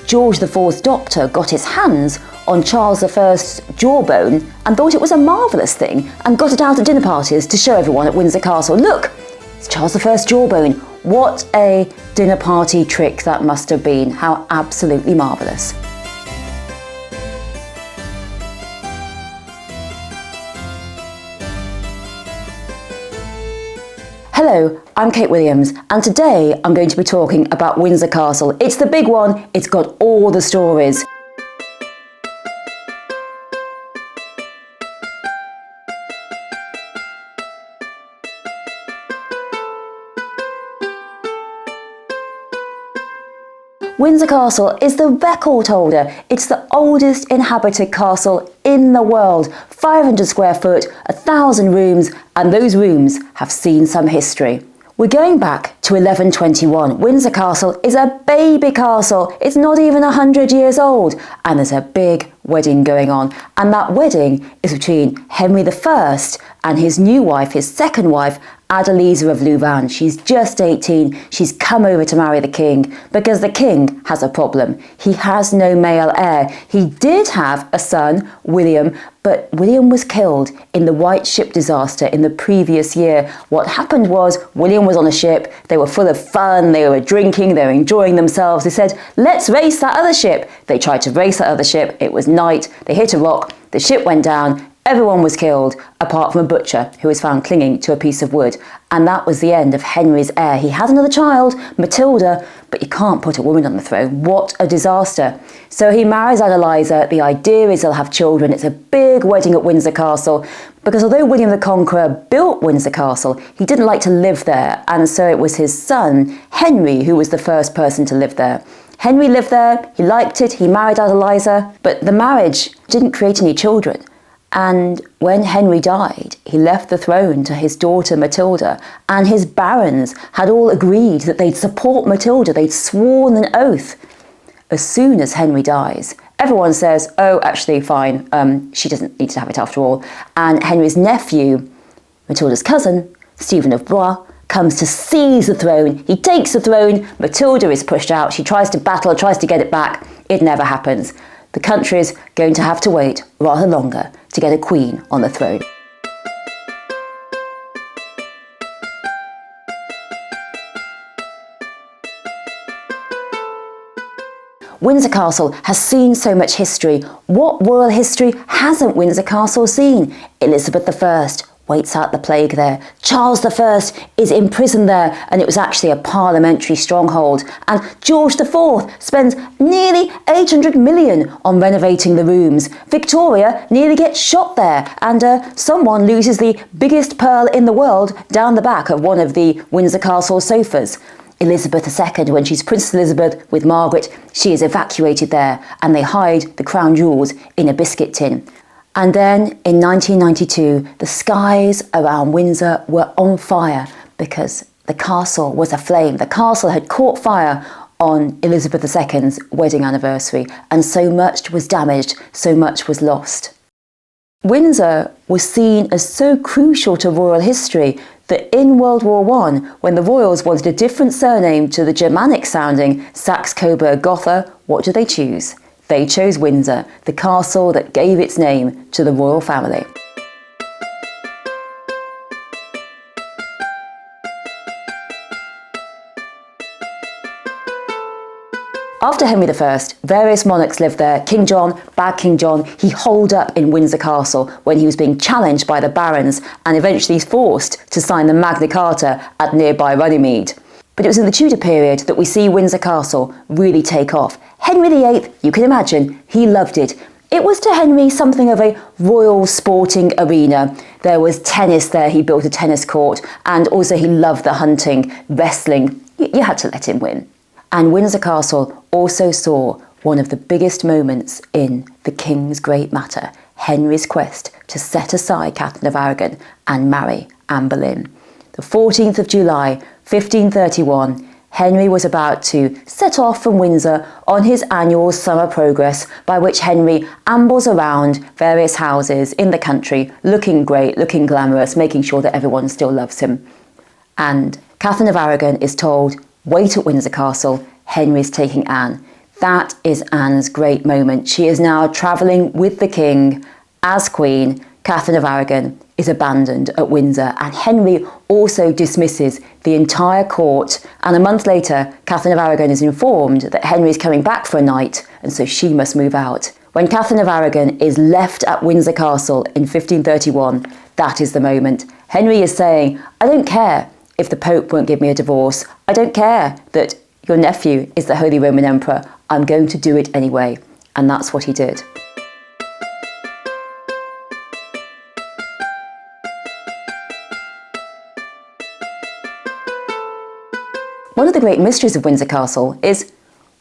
George IV's doctor got his hands on Charles I's jawbone and thought it was a marvellous thing and got it out at dinner parties to show everyone at Windsor Castle. Look, it's Charles I's jawbone. What a dinner party trick that must have been. How absolutely marvellous. Hello, I'm Kate Williams, and today I'm going to be talking about Windsor Castle. It's the big one, it's got all the stories. Windsor Castle is the record holder. It's the oldest inhabited castle in the world. 500 square foot, 1,000 rooms, and those rooms have seen some history. We're going back to 1121. Windsor Castle is a baby castle. It's not even 100 years old. And there's a big wedding going on. And that wedding is between Henry I and his new wife, his second wife, Adeliza of Louvain. She's just 18. She's come over to marry the king because the king has a problem. He has no male heir. He did have a son, William, but William was killed in the White Ship disaster in the previous year. What happened was William was on a ship. They were full of fun. They were drinking. They were enjoying themselves. They said, let's race that other ship. They tried to race that other ship. It was night. They hit a rock. The ship went down. Everyone was killed, apart from a butcher who was found clinging to a piece of wood. And that was the end of Henry's heir. He had another child, Matilda, but you can't put a woman on the throne. What a disaster. So he marries Adeliza. The idea is they'll have children. It's a big wedding at Windsor Castle, because although William the Conqueror built Windsor Castle, he didn't like to live there. And so it was his son, Henry, who was the first person to live there. Henry lived there. He liked it. He married Adeliza, but the marriage didn't create any children. And when Henry died, he left the throne to his daughter Matilda, and his barons had all agreed that they'd support Matilda. They'd sworn an oath. As soon as Henry dies, everyone says, oh, actually, fine, she doesn't need to have it after all. And Henry's nephew, Matilda's cousin, Stephen of Blois, comes to seize the throne. He takes the throne. Matilda is pushed out. She tries to battle, tries to get it back. It never happens. The country's going to have to wait rather longer to get a queen on the throne. Windsor Castle has seen so much history. What royal history hasn't Windsor Castle seen? Elizabeth I waits out the plague there. Charles I is imprisoned there, and it was actually a parliamentary stronghold. And George IV spends nearly 800 million on renovating the rooms. Victoria nearly gets shot there, and someone loses the biggest pearl in the world down the back of one of the Windsor Castle sofas. Elizabeth II, when she's Princess Elizabeth with Margaret, she is evacuated there, and they hide the crown jewels in a biscuit tin. And then in 1992, the skies around Windsor were on fire because the castle was aflame. The castle had caught fire on Elizabeth II's wedding anniversary, and so much was damaged, so much was lost. Windsor was seen as so crucial to royal history that in World War I, when the royals wanted a different surname to the Germanic-sounding Saxe-Coburg-Gotha, what did they choose? They chose Windsor, the castle that gave its name to the royal family. After Henry I, various monarchs lived there. King John, bad King John, he holed up in Windsor Castle when he was being challenged by the barons and eventually forced to sign the Magna Carta at nearby Runnymede. But it was in the Tudor period that we see Windsor Castle really take off. Henry VIII, you can imagine, he loved it. It was to Henry something of a royal sporting arena. There was tennis there, he built a tennis court, and also he loved the hunting, wrestling. You had to let him win. And Windsor Castle also saw one of the biggest moments in the King's great matter, Henry's quest to set aside Catherine of Aragon and marry Anne Boleyn. The 14th of July, 1531, Henry was about to set off from Windsor on his annual summer progress, by which Henry ambles around various houses in the country, looking great, looking glamorous, making sure that everyone still loves him. And Catherine of Aragon is told, wait at Windsor Castle, Henry's taking Anne. That is Anne's great moment. She is now travelling with the king as queen. Catherine of Aragon is abandoned at Windsor, and Henry also dismisses the entire court. And a month later, Catherine of Aragon is informed that Henry is coming back for a night, and so she must move out. When Catherine of Aragon is left at Windsor Castle in 1531, that is the moment. Henry is saying, I don't care if the Pope won't give me a divorce. I don't care that your nephew is the Holy Roman Emperor. I'm going to do it anyway. And that's what he did. One of the great mysteries of Windsor Castle is,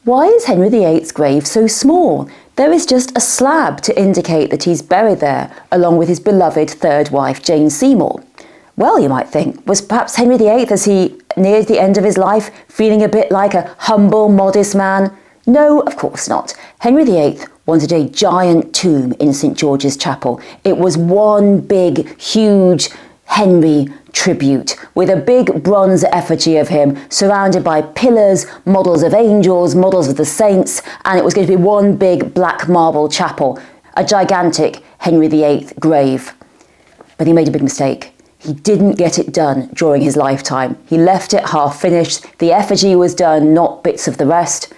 why is Henry VIII's grave so small? There is just a slab to indicate that he's buried there, along with his beloved third wife, Jane Seymour. Well, you might think, was perhaps Henry VIII, as he neared the end of his life, feeling a bit like a humble, modest man? No, of course not. Henry VIII wanted a giant tomb in St George's Chapel. It was one big, huge Henry tribute, with a big bronze effigy of him surrounded by pillars, models of angels, models of the saints, and it was going to be one big black marble chapel, a gigantic Henry VIII grave. But he made a big mistake. He didn't get it done during his lifetime. He left it half finished. The effigy was done, not bits of the rest.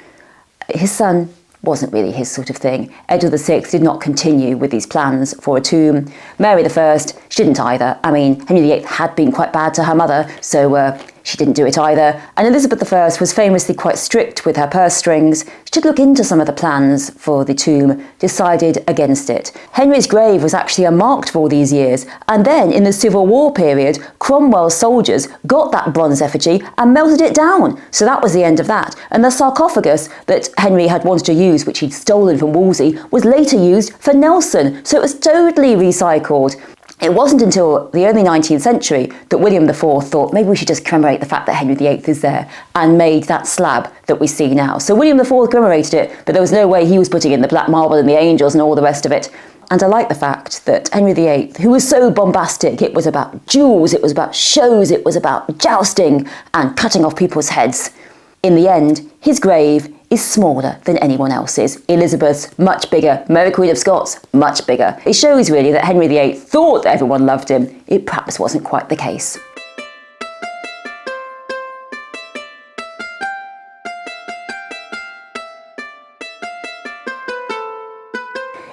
His son wasn't really his sort of thing. Edward VI did not continue with these plans for a tomb. Mary I, she didn't either. I mean, Henry VIII had been quite bad to her mother, so she didn't do it either. And Elizabeth I was famously quite strict with her purse strings. She did look into some of the plans for the tomb, decided against it. Henry's grave was actually unmarked for all these years, and then in the Civil War period, Cromwell's soldiers got that bronze effigy and melted it down. So that was the end of that. And the sarcophagus that Henry had wanted to use, which he'd stolen from Wolsey, was later used for Nelson. So it was totally recycled. It wasn't until the early 19th century that William IV thought maybe we should just commemorate the fact that Henry VIII is there, and made that slab that we see now. So William IV commemorated it, but there was no way he was putting in the black marble and the angels and all the rest of it. And I like the fact that Henry VIII, who was so bombastic, it was about jewels, it was about shows, it was about jousting and cutting off people's heads. In the end, his grave is smaller than anyone else's. Elizabeth's much bigger, Mary Queen of Scots much bigger. It shows really that Henry VIII thought that everyone loved him. It perhaps wasn't quite the case.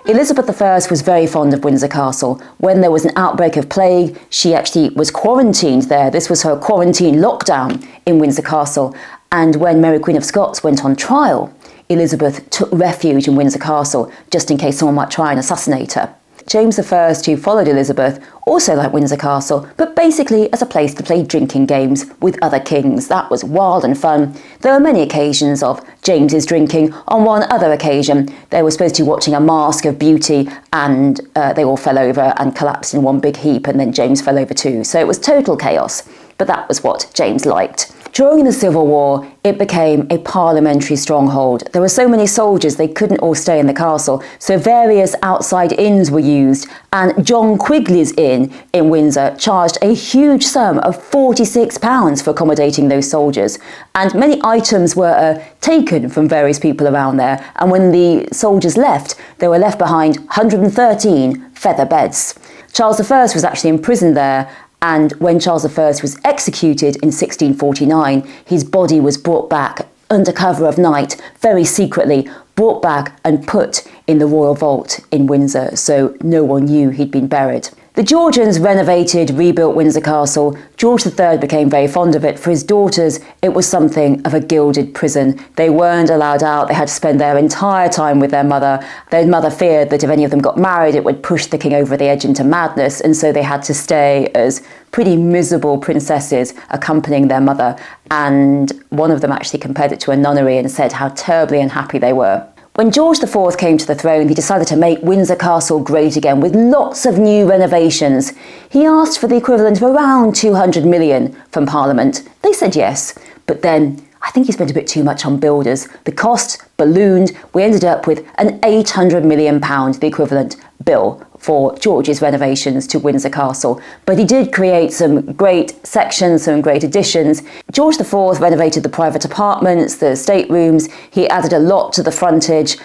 Elizabeth I was very fond of Windsor Castle. When there was an outbreak of plague, she actually was quarantined there. This was her quarantine lockdown in Windsor Castle. And when Mary Queen of Scots went on trial, Elizabeth took refuge in Windsor Castle just in case someone might try and assassinate her. James I, who followed Elizabeth, also liked Windsor Castle, but basically as a place to play drinking games with other kings. That was wild and fun. There were many occasions of James's drinking. On one other occasion, they were supposed to be watching a Mask of Beauty, and they all fell over and collapsed in one big heap, and then James fell over too. So it was total chaos, but that was what James liked. During the Civil War, it became a parliamentary stronghold. There were so many soldiers they couldn't all stay in the castle, so various outside inns were used, and John Quigley's Inn in Windsor charged a huge sum of £46 for accommodating those soldiers. And many items were taken from various people around there, and when the soldiers left, they were left behind 113 feather beds. Charles I was actually imprisoned there, and when Charles I was executed in 1649, his body was brought back under cover of night, very secretly, brought back and put in the royal vault in Windsor, so no one knew he'd been buried. The Georgians renovated, rebuilt Windsor Castle. George III became very fond of it. For his daughters, it was something of a gilded prison. They weren't allowed out. They had to spend their entire time with their mother. Their mother feared that if any of them got married, it would push the king over the edge into madness, and so they had to stay as pretty miserable princesses accompanying their mother. And one of them actually compared it to a nunnery and said how terribly unhappy they were. When George IV came to the throne, he decided to make Windsor Castle great again with lots of new renovations. He asked for the equivalent of around 200 million from Parliament. They said yes, but then I think he spent a bit too much on builders. The cost ballooned. We ended up with an £800 million, the equivalent, bill for George's renovations to Windsor Castle, but he did create some great sections, some great additions. George IV renovated the private apartments, the staterooms, he added a lot to the frontage,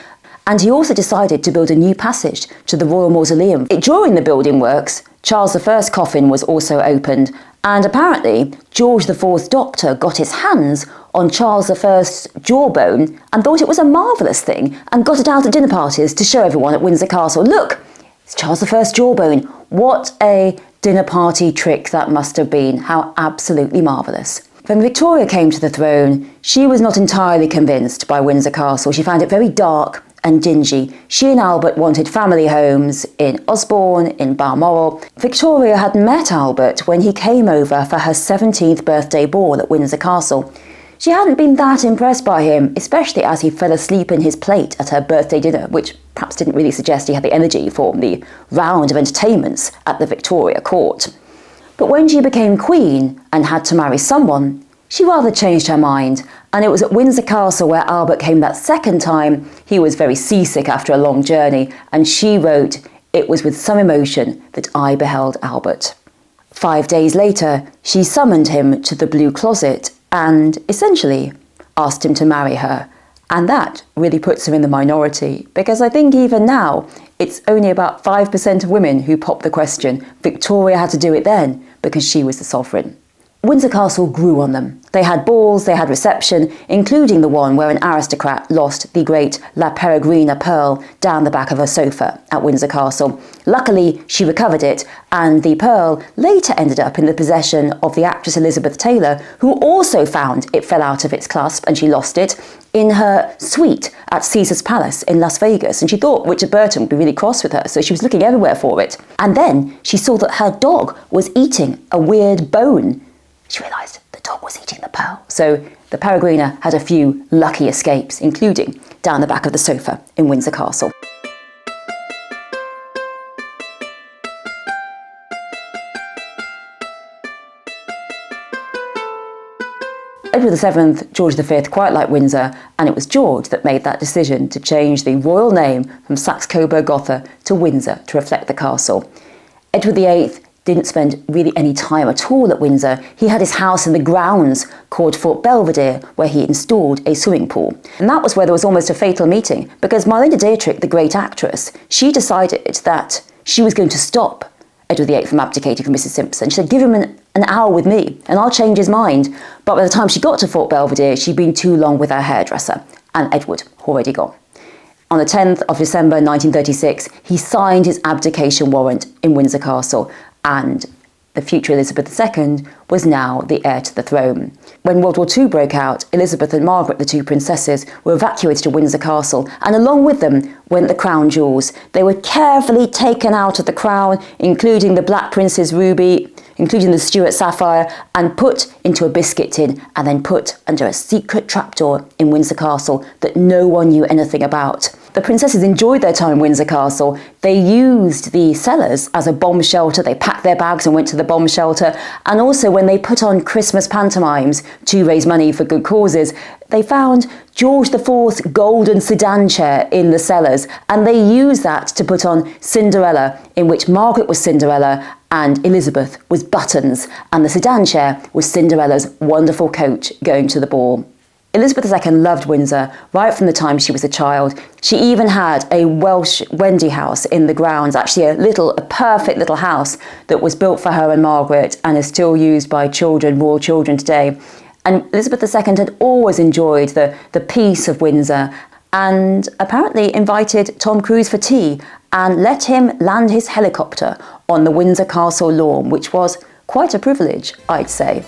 and he also decided to build a new passage to the Royal Mausoleum. During the building works, Charles I's coffin was also opened, and apparently George IV's doctor got his hands on Charles I's jawbone and thought it was a marvellous thing and got it out at dinner parties to show everyone at Windsor Castle. Look, it's Charles I's jawbone. What a dinner party trick that must have been. How absolutely marvellous. When Victoria came to the throne, she was not entirely convinced by Windsor Castle. She found it very dark and dingy. She and Albert wanted family homes in Osborne, in Balmoral. Victoria had met Albert when he came over for her 17th birthday ball at Windsor Castle. She hadn't been that impressed by him, especially as he fell asleep in his plate at her birthday dinner, which perhaps didn't really suggest he had the energy for the round of entertainments at the Victoria court. But when she became queen and had to marry someone, she rather changed her mind, and it was at Windsor Castle where Albert came that second time. He was very seasick after a long journey, and she wrote, "It was with some emotion that I beheld Albert." 5 days later, she summoned him to the Blue Closet and essentially asked him to marry her. And that really puts her in the minority, because I think even now, it's only about 5% of women who pop the question. Victoria had to do it then because she was the sovereign. Windsor Castle grew on them. They had balls, they had reception, including the one where an aristocrat lost the great La Peregrina pearl down the back of her sofa at Windsor Castle. Luckily, she recovered it, and the pearl later ended up in the possession of the actress Elizabeth Taylor, who also found it fell out of its clasp and she lost it in her suite at Caesar's Palace in Las Vegas. And she thought Richard Burton would be really cross with her, so she was looking everywhere for it. And then she saw that her dog was eating a weird bone. She realised the dog was eating the pearl. So the Peregrina had a few lucky escapes, including down the back of the sofa in Windsor Castle. Edward VII, George V quite liked Windsor, and it was George that made that decision to change the royal name from Saxe-Coburg-Gotha to Windsor to reflect the castle. Edward VIII didn't spend really any time at all at Windsor. He had his house in the grounds called Fort Belvedere, where he installed a swimming pool. And that was where there was almost a fatal meeting, because Marlene Dietrich, the great actress, she decided that she was going to stop Edward VIII from abdicating from Mrs. Simpson. She said, give him an hour with me and I'll change his mind. But by the time she got to Fort Belvedere, she'd been too long with her hairdresser, and Edward already gone. On the 10th of December 1936, he signed his abdication warrant in Windsor Castle, and the future Elizabeth II was now the heir to the throne. When World War II broke out, Elizabeth and Margaret, the two princesses, were evacuated to Windsor Castle, and along with them went the crown jewels. They were carefully taken out of the crown, including the Black Prince's ruby, including the Stuart sapphire, and put into a biscuit tin and then put under a secret trapdoor in Windsor Castle that no one knew anything about. The princesses enjoyed their time in Windsor Castle. They used the cellars as a bomb shelter. They packed their bags and went to the bomb shelter. And also when they put on Christmas pantomimes to raise money for good causes, they found George IV's golden sedan chair in the cellars, and they used that to put on Cinderella, in which Margaret was Cinderella and Elizabeth was Buttons, and the sedan chair was Cinderella's wonderful coach going to the ball. Elizabeth II loved Windsor right from the time she was a child. She even had a Welsh Wendy house in the grounds, actually a perfect little house that was built for her and Margaret and is still used by children, royal children today. And Elizabeth II had always enjoyed the peace of Windsor, and apparently invited Tom Cruise for tea and let him land his helicopter on the Windsor Castle lawn, which was quite a privilege, I'd say.